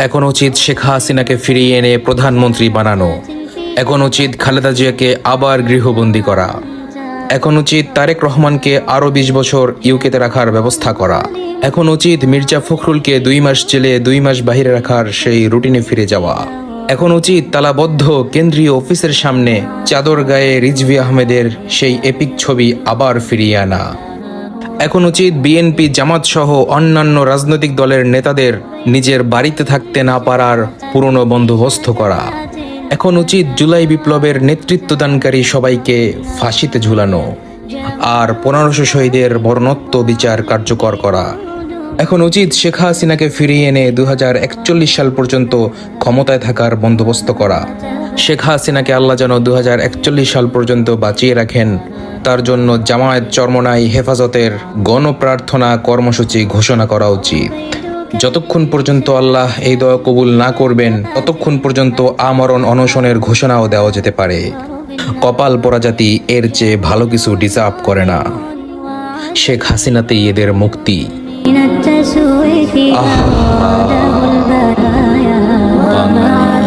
এখন উচিত শেখ হাসিনাকে ফিরিয়ে এনে প্রধানমন্ত্রী বানানো। এখন উচিত খালেদা জিয়াকে আবার গৃহবন্দী করা। এখন উচিত তারেক রহমানকে আরও ২০ বছর ইউকেতে রাখার ব্যবস্থা করা। এখন উচিত মির্জা ফখরুলকে ২ মাস জেলে ২ মাস বাহিরে রাখার সেই রুটিনে ফিরে যাওয়া। এখন উচিত তালাবদ্ধ কেন্দ্রীয় অফিসের সামনে চাদর গায়ে রিজভী আহমেদের সেই এপিক ছবি আবার ফিরিয়ে আনা। এখন উচিত বিএনপি জামাত সহ অন্যান্য রাজনৈতিক দলের নেতাদের নিজের বাড়িতে থাকতে না পারার পুরনো বন্দোবস্ত করা। এখন উচিত জুলাই বিপ্লবের নেতৃত্বদানকারী সবাইকে ফাঁসিতে ঝুলানো আর ১৫০০ শহীদের মরণোত্তর বিচার কার্যকর করা। এখন উচিত শেখ হাসিনাকে ফিরিয়ে এনে ২০৪১ সাল পর্যন্ত ক্ষমতায় থাকার বন্দোবস্ত করা। শেখ হাসিনাকে আল্লাহ যেন ২০৪১ সাল পর্যন্ত বাঁচিয়ে রাখেন, তার জন্য জামায়াত চরমনাই হেফাজতের গণপ্রার্থনা কর্মসূচি ঘোষণা করা উচিত। যতক্ষণ পর্যন্ত আল্লাহ এই দোয়া কবুল না করবেন ততক্ষণ পর্যন্ত আমরণ অনশনের ঘোষণাও দেওয়া যেতে পারে। কপাল পোড়া জাতি এর চেয়ে ভালো কিছু ডিজার্ভ করে না। শেখ হাসিনাতেই এদের মুক্তি। বাংলাদেশ।